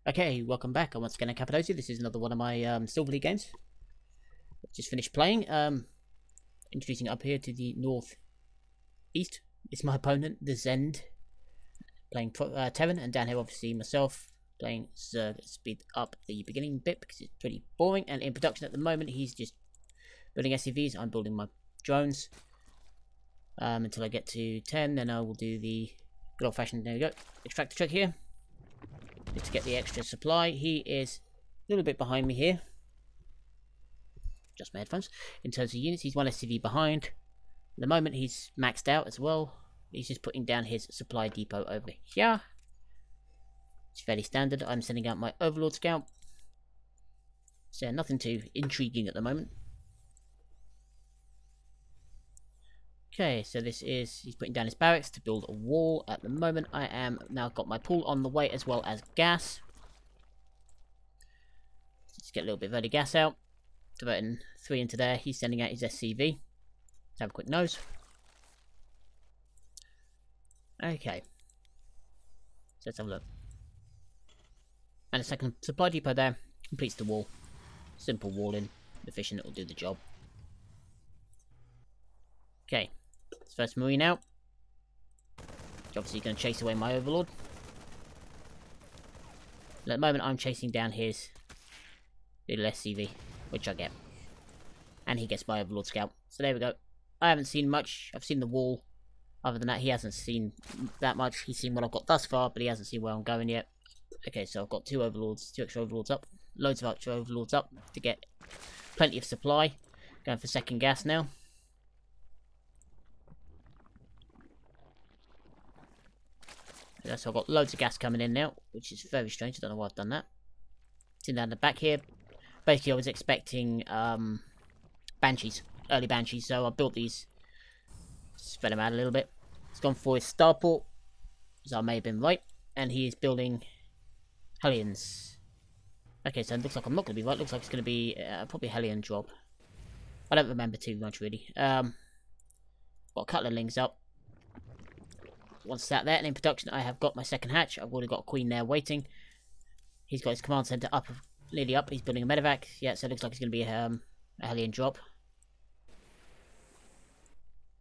Okay, welcome back. I'm once again Cappadocia. This is another one of my Silver League games. Just finished playing. Introducing up here to the north east. It's my opponent, the Zend, playing Terran, and down here obviously myself playing Zerg. Speed up the beginning bit because it's pretty boring. And in production at the moment, he's just building SCVs. I'm building my drones until I get to 10. Then I will do the good old-fashioned. There we go. Extractor truck here. To get the extra supply. He is a little bit behind me here. Just my headphones. In terms of units, he's one SCV behind. At the moment, he's maxed out as well. He's just putting down his supply depot over here. It's fairly standard. I'm sending out my Overlord Scout. So nothing too intriguing at the moment. Okay, so this is, he's putting down his barracks to build a wall. At the moment, I am now got my pool on the way as well as gas. Let's get a little bit of early gas out. Diverting 3 into there. He's sending out his SCV. Let's have a quick nose. Okay. So let's have a look. And a second supply depot there. Completes the wall. Simple walling. Efficient, it'll do the job. Okay. First Marine out. Obviously going to chase away my Overlord. And at the moment I'm chasing down his little SCV, which I get. And he gets my Overlord Scout. So there we go. I haven't seen much. I've seen the wall. Other than that, he hasn't seen that much. He's seen what I've got thus far, but he hasn't seen where I'm going yet. Okay, so I've got 2 Overlords, 2 extra Overlords up. Loads of extra Overlords up to get plenty of supply. Going for second gas now. So I've got loads of gas coming in now, which is very strange. I don't know why I've done that. Sitting down the back here. Basically, I was expecting Banshees, early Banshees, so I built these. Spread them out a little bit. He's gone for his starport, so I may have been right. And he is building Hellions. Okay, so it looks like I'm not going to be right. It looks like it's going to be probably a Hellion drop. I don't remember too much, really. Got a couple of lings up. Once that there, and in production I have got my second hatch. I've already got a queen there waiting. He's got his command center up, nearly up. He's building a medevac. Yeah, so it looks like it's going to be a Hellion drop.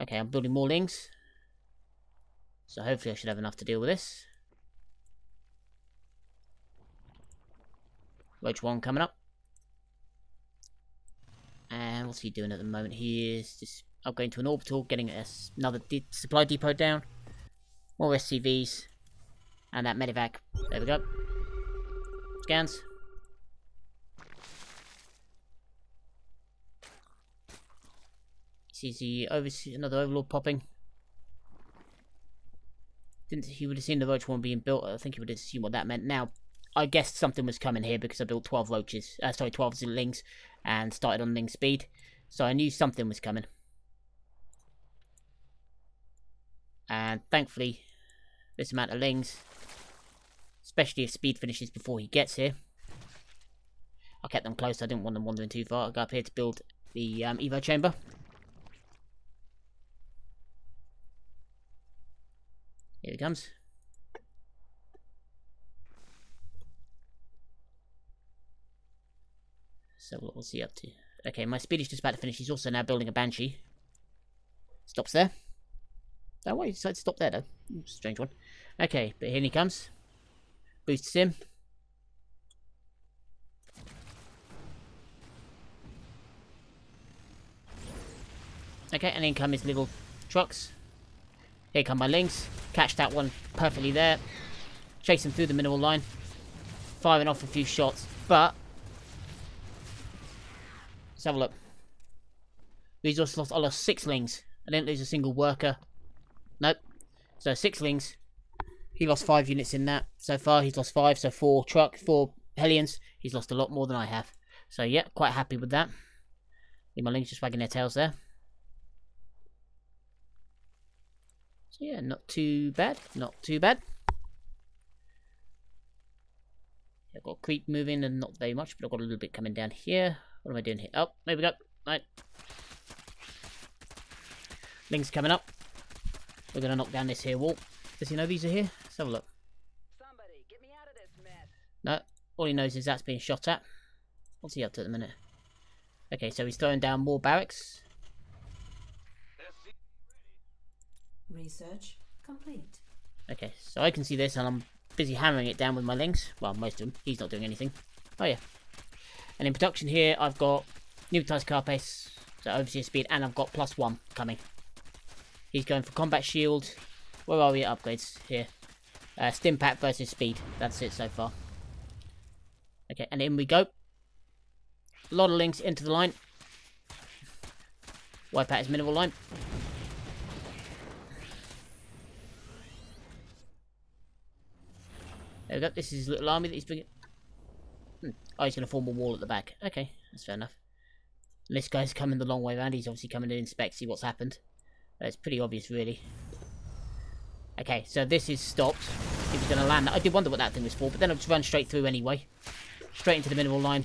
Okay, I'm building more lings. So hopefully I should have enough to deal with this. Roach 1 coming up. And what's he doing at the moment? He is just upgrading to an orbital, getting another supply depot down. More SCVs. And that medevac. There we go. Scans. Sees the another Overlord popping. He would have seen the Roach 1 being built. I think he would have seen what that meant. Now, I guessed something was coming here because I built 12 Roaches. 12 Lings. And started on Ling speed. So I knew something was coming. And thankfully, this amount of Lings, especially if speed finishes before he gets here. I kept them close. I didn't want them wandering too far. I go up here to build the Evo chamber. Here he comes. So what's he up to? Okay, my speed is just about to finish. He's also now building a Banshee. Stops there. Oh, why you decided to stop there, though? Strange one. Okay, but here he comes. Boosts him. Okay, and in come his little trucks. Here come my lings. Catch that one perfectly there. Chase him through the mineral line. Firing off a few shots, but... Let's have a look. I lost 6 lings. I didn't lose a single worker. Nope. So 6 lings. He lost 5 units in that. So far he's lost 5. So 4 Hellions. He's lost a lot more than I have. So yeah, quite happy with that. Leave my lings just wagging their tails there. So yeah, not too bad. Not too bad. I've got creep moving and not very much, but I've got a little bit coming down here. What am I doing here? Oh, there we go. Right. Lings coming up. We're going to knock down this here wall. Does he know these are here? Let's have a look. Somebody, get me out of this mess. No, all he knows is that's being shot at. What's he up to at the minute? Okay, so he's throwing down more barracks. Research complete. Okay, so I can see this, and I'm busy hammering it down with my links. Well, most of them. He's not doing anything. Oh yeah. And in production here, I've got nuclearized carapace, so overseer speed, and I've got +1 coming. He's going for combat shield. Where are we at upgrades here? Stim pack versus speed. That's it so far. Okay, and in we go. A lot of links into the line. Wipe out his mineral line. There we go. This is his little army that he's bringing. Oh, he's going to form a wall at the back. Okay, that's fair enough. And this guy's coming the long way around. He's obviously coming to inspect, see what's happened. It's pretty obvious, really. Okay, so this is stopped. He was going to land. I did wonder what that thing was for, but then I'll just run straight through anyway. Straight into the mineral line.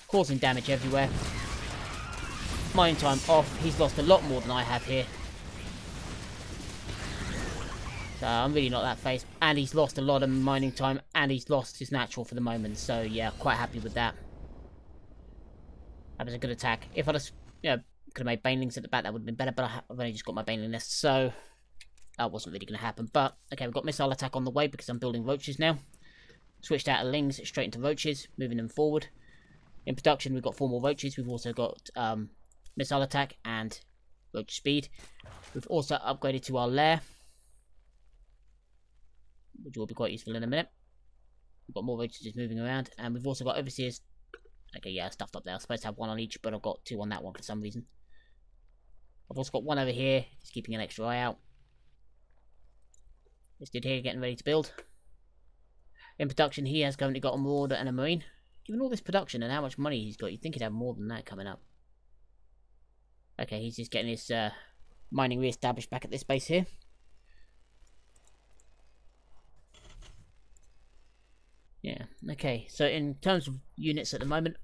Causing damage everywhere. Mining time off. He's lost a lot more than I have here. So I'm really not that phased. And he's lost a lot of mining time, and he's lost his natural for the moment. So yeah, quite happy with that. That was a good attack. If I'd have, could have made banelings at the back, that would have been better. But I've only just got my baneling nest, so that wasn't really going to happen. But okay, we've got missile attack on the way because I'm building roaches now. Switched out of lings straight into roaches, moving them forward. In production, we've got 4 more roaches. We've also got missile attack and roach speed. We've also upgraded to our lair, which will be quite useful in a minute. We've got more roaches just moving around, and we've also got overseers. Okay, yeah, stuffed up there. I'm supposed to have 1 on each, but I've got 2 on that one for some reason. I've also got 1 over here, just keeping an extra eye out. This dude here getting ready to build. In production, he has currently got a marauder and a marine. Given all this production and how much money he's got, you'd think he'd have more than that coming up. Okay, he's just getting his mining re-established back at this base here. Yeah, okay, so in terms of units at the moment,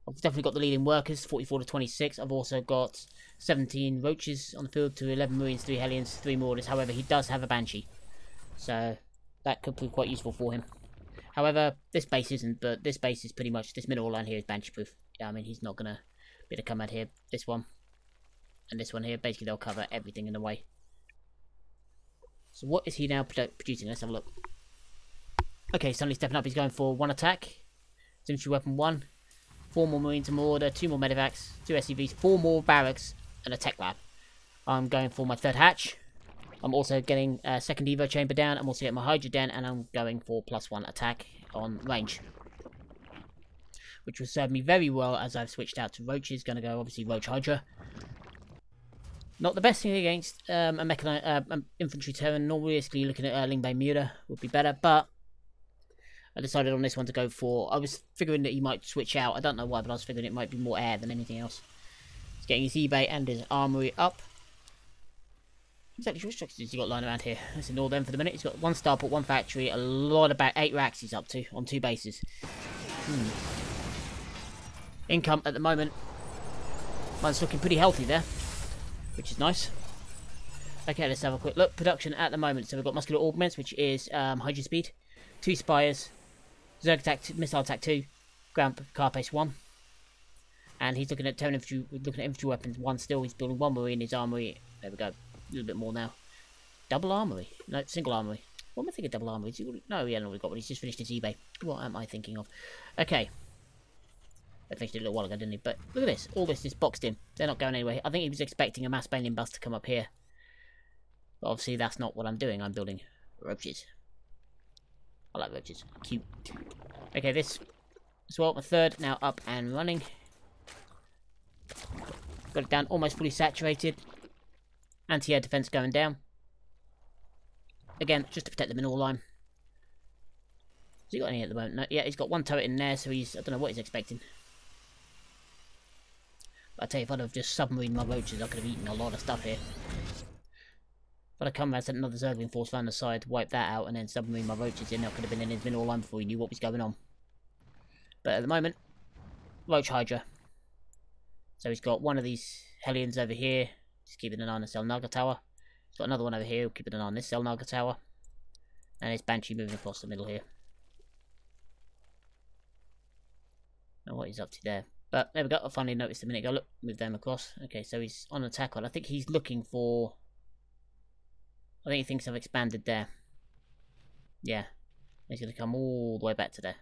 I've definitely got the leading workers, 44 to 26. I've also got 17 roaches on the field to 11 marines, 3 hellions, 3 marauders. However, he does have a banshee, so that could prove quite useful for him. However, this base isn't, but this base is pretty much, this mineral line here is banshee proof. Yeah, I mean, he's not going to be able to come out here. This one and this one here, basically they'll cover everything in the way. So what is he now producing? Let's have a look. Okay, suddenly stepping up, he's going for 1 attack. Infantry weapon 1. 4 more marines and marauder, 2 more medevacs, 2 SCVs, 4 more barracks, and a tech lab. I'm going for my 3rd hatch. I'm also getting a 2nd Evo chamber down. I'm also getting my Hydra down, and I'm going for +1 attack on range, which will serve me very well as I've switched out to roaches. Going to go obviously roach Hydra. Not the best thing against infantry Terran. Normally, looking at Lingbane Muda would be better, but I decided on this one to go for. I was figuring that he might switch out. I don't know why, but I was figuring it might be more air than anything else. He's getting his eBay and his armory up. Exactly what structures has he got lying around here? Let's ignore them for the minute. He's got 1 starport, 1 factory, a lot, about 8 racks he's up to on 2 bases. Income at the moment, mine's looking pretty healthy there, which is nice. Okay, let's have a quick look. Production at the moment. So we've got muscular augments, which is Hydra speed, 2 spires, Zerg attack, missile attack 2, ground carapace 1. And he's looking at Terran infantry, looking at infantry weapons 1 still. He's building 1 marine, his armory. There we go. A little bit more now. Double armory. No, single armory. What am I thinking? Double armory? No, he hasn't already got one. He's just finished his eBay. What am I thinking of? Okay. I finished it a little while ago, didn't he? But look at this. All this is boxed in. They're not going anywhere. I think he was expecting a mass baneling bus to come up here. But obviously that's not what I'm doing. I'm building roaches. I like roaches. Cute. Okay, this as well. My 3rd now up and running. Got it down almost fully saturated. Anti-air defense going down. Again, just to protect the mineral line. Has he got any at the moment? No, yeah, he's got 1 turret in there, so he's, I don't know what he's expecting. But I tell you, if I'd have just submarined my roaches, I could have eaten a lot of stuff here. But I come around, sent another Zergling force around the side, wiped that out, and then submarined my roaches in. I could have been in his mineral line before he knew what was going on. But at the moment, roach Hydra. So he's got 1 of these Hellions over here. Just keeping an eye on the Selnaga Tower. He's got another one over here, keeping an eye on this Selnaga Tower. And it's Banshee moving across the middle here. Now what he's up to there. But there we go, I finally noticed a minute ago. Look, move them across. Okay, so he's on attack on. I think he's looking for... I think he thinks I've expanded there. Yeah. He's going to come all the way back to there.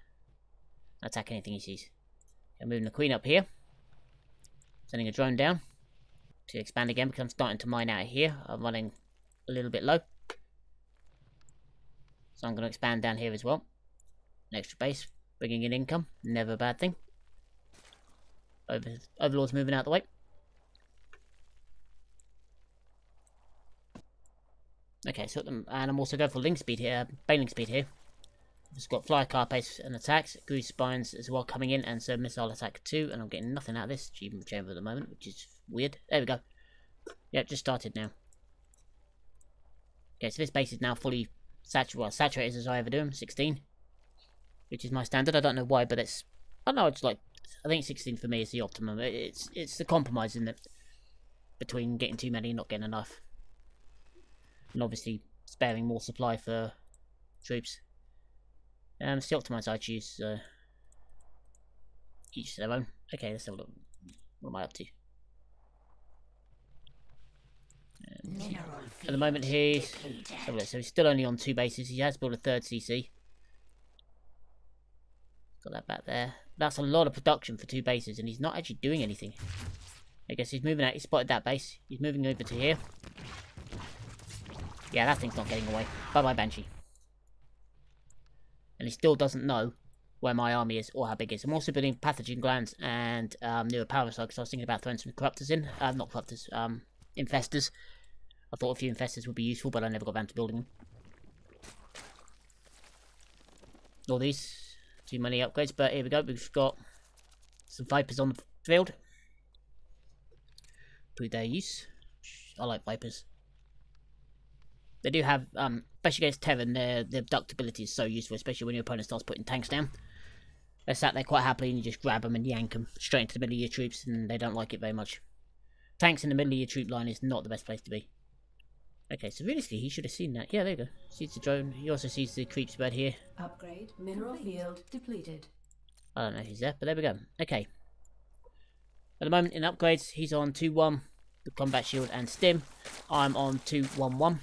Attack anything he sees. I'm moving the Queen up here. Sending a drone down. To expand again because I'm starting to mine out here. I'm running a little bit low. So I'm going to expand down here as well. An extra base. Bringing in income. Never a bad thing. Overlord's moving out the way. Okay, so and I'm also going for link speed here, bailing speed here. Just got fly car pace and attacks, goose spines as well coming in, and so missile attack 2, and I'm getting nothing out of this achievement chamber at the moment, which is weird. There we go. Yep, just started now. Okay, so this base is now fully saturated as I ever do, 16. Which is my standard, I don't know why, but it's... I don't know, it's like... I think 16 for me is the optimum. It's the compromise in it between getting too many and not getting enough. And obviously sparing more supply for troops. It's the optimized I choose, so each their own. Okay, let's have a look. What am I up to? At the moment so he's still only on 2 bases. He has built a 3rd CC. Got that back there. That's a lot of production for 2 bases, and he's not actually doing anything. I guess he's moving out. He spotted that base. He's moving over to here. Yeah, that thing's not getting away. Bye-bye, Banshee. And he still doesn't know where my army is or how big it is. I'm also building pathogen glands and newer parasites because I was thinking about throwing some corruptors in. Not corruptors, infestors. I thought a few infestors would be useful, but I never got around to building them. All these. Too many upgrades, but here we go. We've got some Vipers on the field. Put their use. I like Vipers. They do have, especially against Terran, their abductability is so useful, especially when your opponent starts putting tanks down. They're sat there quite happily and you just grab them and yank them straight into the middle of your troops, and they don't like it very much. Tanks in the middle of your troop line is not the best place to be. Okay, so realistically, he should have seen that. Yeah, there you go. Sees the drone. He also sees the creeps bird here. Upgrade. Mineral field depleted. I don't know if he's there, but there we go. Okay. At the moment, in upgrades, he's on 2-1, the combat shield and stim. I'm on 2-1-1.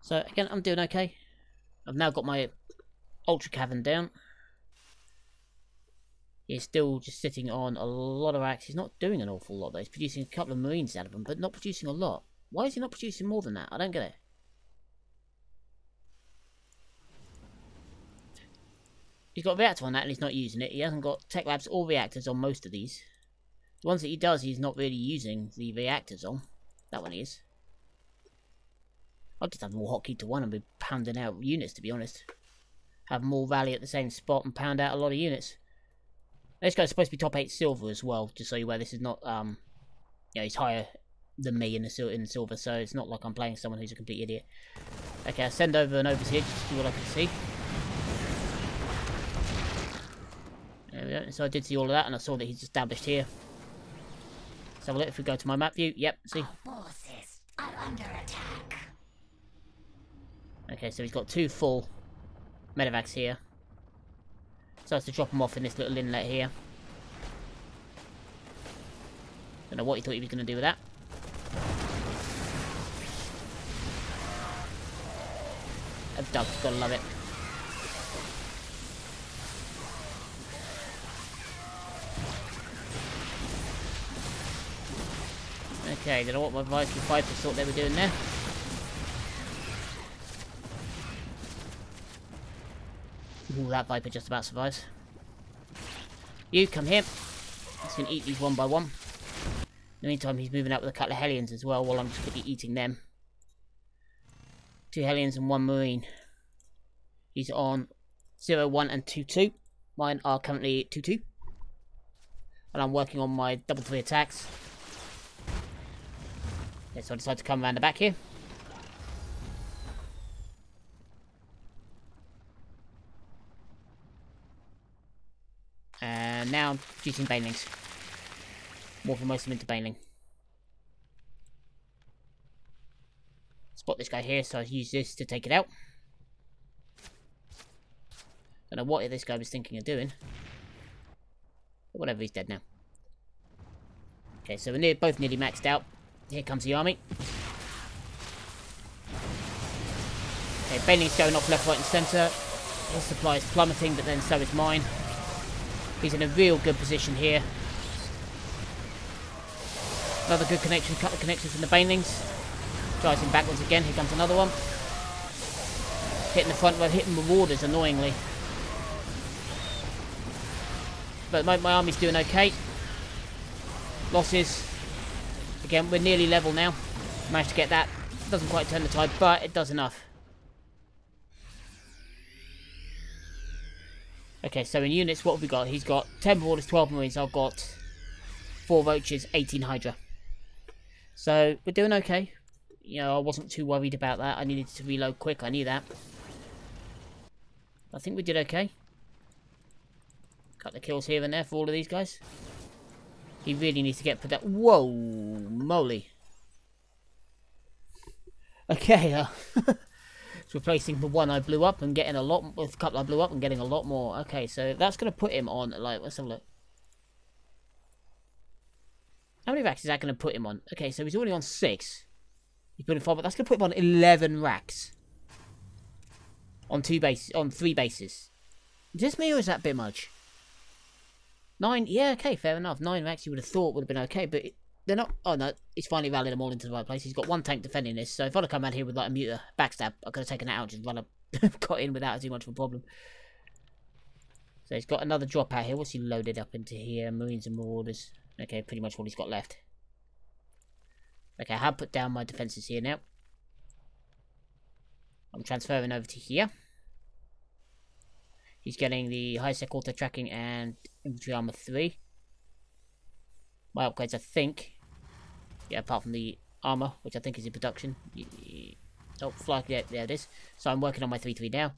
So, again, I'm doing okay. I've now got my Ultra Cavern down. He's still just sitting on a lot of racks. He's not doing an awful lot, though. He's producing a couple of Marines out of them, but not producing a lot. Why is he not producing more than that? I don't get it. He's got a reactor on that and he's not using it. He hasn't got tech labs or reactors on most of these. The ones that he does, he's not really using the reactors on. That one he is. I'll just have more hotkey to one and be pounding out units, to be honest. Have more rally at the same spot and pound out a lot of units. This guy's supposed to be top 8 silver as well, just so you aware this is not, yeah, he's higher than me in silver, so it's not like I'm playing someone who's a complete idiot. Okay, I'll send over an overseer just to see what I can see. There we go. So I did see all of that, and I saw that he's established here. Let's have a look. If we go to my map view, yep, see. Our forces are under attack. Okay, so he's got 2 full medevacs here. So I have to drop them off in this little inlet here. Don't know what he thought he was going to do with that. Abduct, gotta love it. Okay, don't know what my Viking Vipers thought they were doing there. Ooh, that Viper just about survives. You, come here. He's going to eat these one by one. In the meantime, he's moving out with a couple of Hellions as well, while I'm just quickly eating them. 2 Hellions and 1 Marine. He's on 0, 1 and 2, 2. Mine are currently 2, 2. And I'm working on my double 3 attacks. Okay, so I decided to come around the back here. And now I'm producing banelings. Morphing most of them into baneling. Spot this guy here, so I use this to take it out. Don't know what this guy was thinking of doing. But whatever, he's dead now. Okay, so we're both nearly maxed out. Here comes the army. Okay, Bailey's going off left, right and centre. His supply is plummeting, but then so is mine. He's in a real good position here. Another good connection, couple of connections from the Banelings. Drives him backwards again. Here comes another one. Hitting the front row, hitting Marauders annoyingly. But my army's doing okay. Losses. Again, we're nearly level now. Managed to get that. Doesn't quite turn the tide, but it does enough. Okay, so in units, what have we got? He's got 10 Marauders, 12 Marines. I've got 4 Roaches, 18 Hydra. So, we're doing okay. You know, I wasn't too worried about that. I needed to reload quick, I knew that. I think we did okay. Cut the kills here and there for all of these guys. He really needs to get put that. Whoa, moly. Okay, it's replacing the one I blew up and getting a lot, with a couple I blew up and getting a lot more. Okay, so that's going to put him on, like, let's have a look. How many racks is that going to put him on? Okay, so he's already on 6. He's putting 5, but that's going to put him on 11 racks. On 3 bases. Is this me or is that a bit much? 9? Yeah, okay, fair enough. 9 racks you would have thought would have been okay, but they're not. Oh no, he's finally rallied them all into the right place. He's got 1 tank defending this, so if I'd have come out here with like a muter backstab, I could have taken it out and just run up, got in without too much of a problem. So he's got another drop out here. What's he loaded up into here? Marines and Marauders. Okay, pretty much all he's got left. Okay, I have put down my defences here now. I'm transferring over to here. He's getting the high-sec auto tracking and infantry armor 3. My upgrades, I think. Yeah, apart from the armor, which I think is in production. Oh, fly, yeah, there it is. So I'm working on my 3-3 now.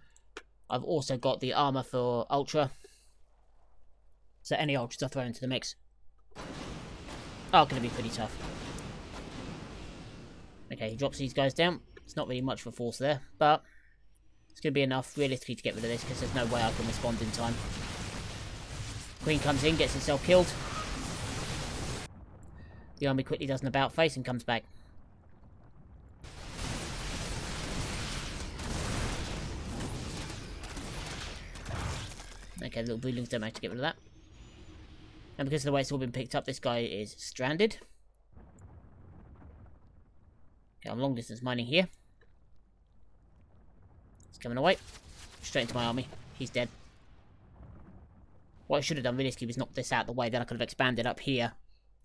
I've also got the armor for Ultra. So any Ultras I throw into the mix are going to be pretty tough. Okay, he drops these guys down. It's not really much for force there, but it's going to be enough realistically to get rid of this because there's no way I can respond in time. Queen comes in, gets himself killed. The army quickly does an about face and comes back. Okay, the little broodlings don't manage to get rid of that. And because of the way it's all been picked up, this guy is stranded. Okay, I'm long distance mining here. He's coming away. Straight into my army. He's dead. What I should have done realistically was knock this out of the way. Then I could have expanded up here.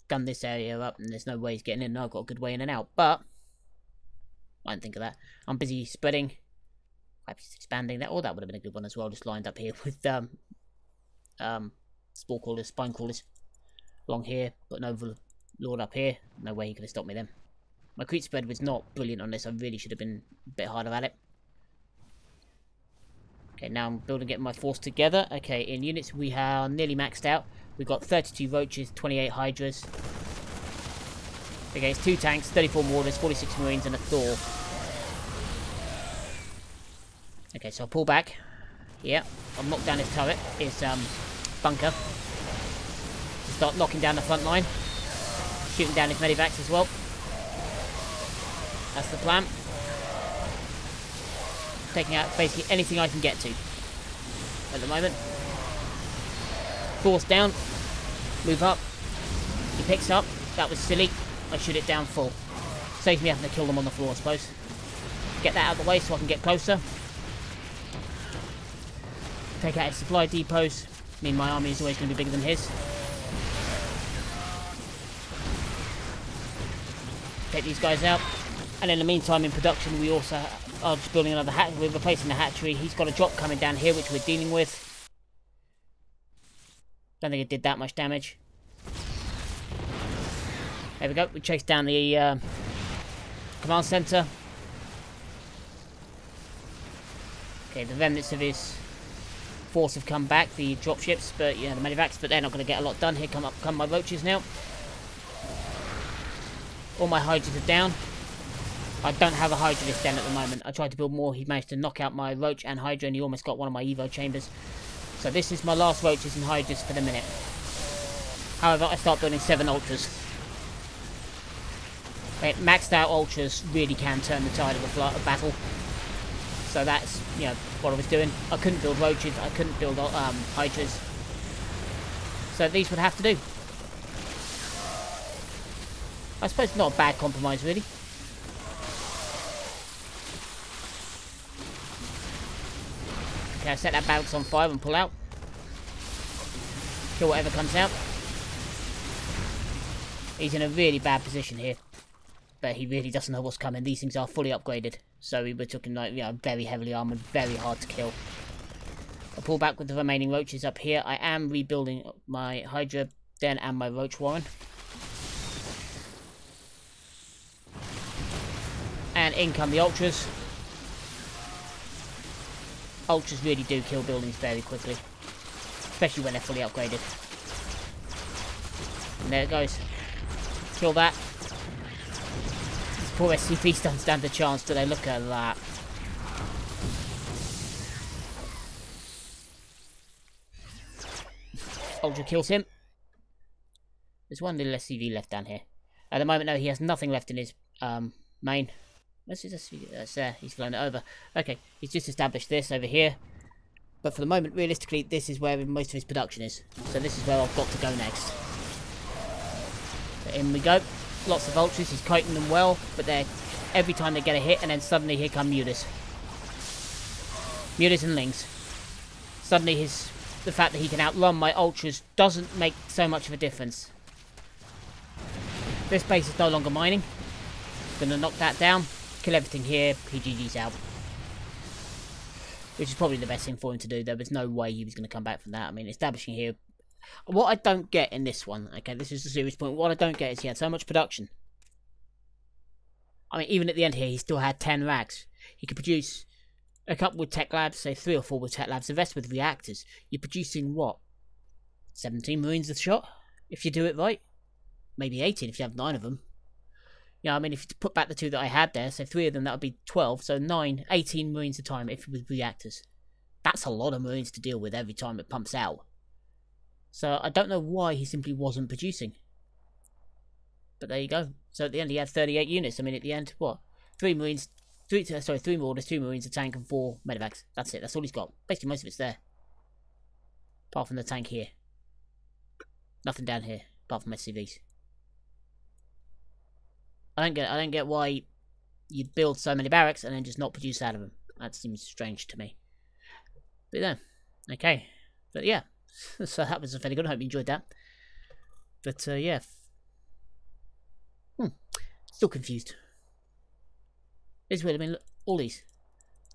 Gunned this area up. And there's no way he's getting in. No, I've got a good way in and out. But I didn't think of that. I'm busy spreading. I'm just expanding that. Oh, that would have been a good one as well. Just lined up here with spore crawlers, spine crawlers. Along here. But no lord up here. No way he could have stopped me then. My creep spread was not brilliant on this. I really should have been a bit harder at it. Okay, now I'm getting my force together. Okay, in units we are nearly maxed out. We've got 32 Roaches, 28 Hydras. Against 2 tanks, 34 Marauders, 46 Marines and a Thor. Okay, so I'll pull back. Yeah, I'll knock down his turret, his bunker. To start knocking down the front line. Shooting down his medivacs as well. That's the plan. Taking out basically anything I can get to at the moment. Force down. Move up. He picks up. That was silly. I shoot it down full. Saves me having to kill them on the floor, I suppose. Get that out of the way so I can get closer. Take out his supply depots. I mean, my army is always going to be bigger than his. Take these guys out. And in the meantime, in production, we also are just building another hatchery. We're replacing the hatchery. He's got a drop coming down here, which we're dealing with. Don't think it did that much damage. There we go. We chased down the command center. Okay, the remnants of his force have come back. The dropships, but yeah, the medivacs, but they're not going to get a lot done. Here come my Roaches now. All my Hydras are down. I don't have a Hydralisk den at the moment. I tried to build more. He managed to knock out my Roach and Hydra, and he almost got one of my Evo chambers. So this is my last Roaches and Hydras for the minute. However, I start building 7 Ultras. Maxed out Ultras really can turn the tide of a battle. So that's, you know, what I was doing. I couldn't build Roaches. I couldn't build Hydras. So these would have to do. I suppose not a bad compromise, really. Okay, I set that barracks on fire and pull out. Kill whatever comes out. He's in a really bad position here. But he really doesn't know what's coming. These things are fully upgraded. So we were talking like, you know, very heavily armoured, very hard to kill. I'll pull back with the remaining Roaches up here. I am rebuilding my Hydra den and my Roach Warren. And in come the Ultras. Ultras really do kill buildings very quickly. Especially when they're fully upgraded. And there it goes. Kill that. These poor SCVs don't stand a chance, do they? Look at that. Ultra kills him. There's one little SCV left down here. At the moment, no, he has nothing left in his main. Where's his SCV? That's there. He's flown it over. Okay, he's just established this over here. But for the moment, realistically, this is where most of his production is. So this is where I've got to go next. So in we go. Lots of Ultras. He's kiting them well, but they're every time they get a hit, and then suddenly here come Mutas. Mutas and Lings. Suddenly the fact that he can outrun my Ultras doesn't make so much of a difference. This base is no longer mining. Gonna knock that down. Kill everything here. PGG's out. Which is probably the best thing for him to do. There was no way he was going to come back from that. I mean, establishing here. What I don't get in this one, okay, this is a serious point. What I don't get is he had so much production. I mean, even at the end here, he still had 10 rags. He could produce a couple with tech labs, say 3 or 4 with tech labs, the rest with reactors. You're producing what? 17 Marines a shot? If you do it right? Maybe 18 if you have 9 of them. Yeah, I mean, if you put back the 2 that I had there, so 3 of them, that would be 12. So 9, 18 Marines a time if with reactors. That's a lot of Marines to deal with every time it pumps out. So I don't know why he simply wasn't producing. But there you go. So at the end he had 38 units. I mean, at the end, what? 3 Marines, 3 Marauders, 2 Marines, a tank and 4 medevacs. That's it. That's all he's got. Basically most of it's there. Apart from the tank here. Nothing down here, apart from SCVs. I don't get why you'd build so many barracks and then just not produce out of them. That seems strange to me. But yeah, okay. But yeah, so that was fairly good. I hope you enjoyed that. But yeah, still confused. It's weird. I mean, look, all these,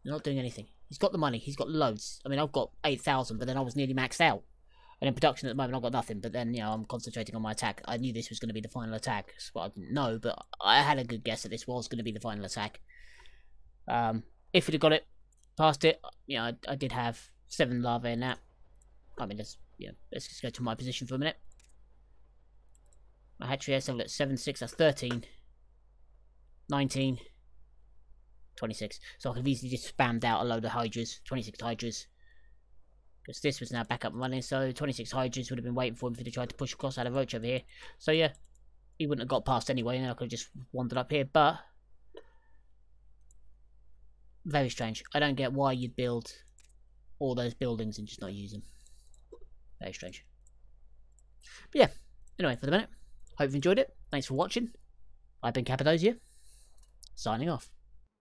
they're not doing anything. He's got the money. He's got loads. I mean, I've got 8,000, but then I was nearly maxed out. And in production at the moment, I've got nothing. But then, you know, I'm concentrating on my attack. I knew this was going to be the final attack. Well, I didn't know, but I had a good guess that this was going to be the final attack. If we'd have got it, past it, you know, I did have 7 larvae in that. I mean, let's just go to my position for a minute. My hatchery has at 7, 6, that's 13. 19. 26. So I could have easily just spammed out a load of Hydras. 26 Hydras. Because this was now back up and running, so 26 Hydras would have been waiting for him if he'd tried to push across out of Roach over here. So yeah, he wouldn't have got past anyway, and I could have just wandered up here, but very strange. I don't get why you'd build all those buildings and just not use them. Very strange. But yeah, anyway, for the minute, hope you've enjoyed it. Thanks for watching. I've been Cappadocia, signing off.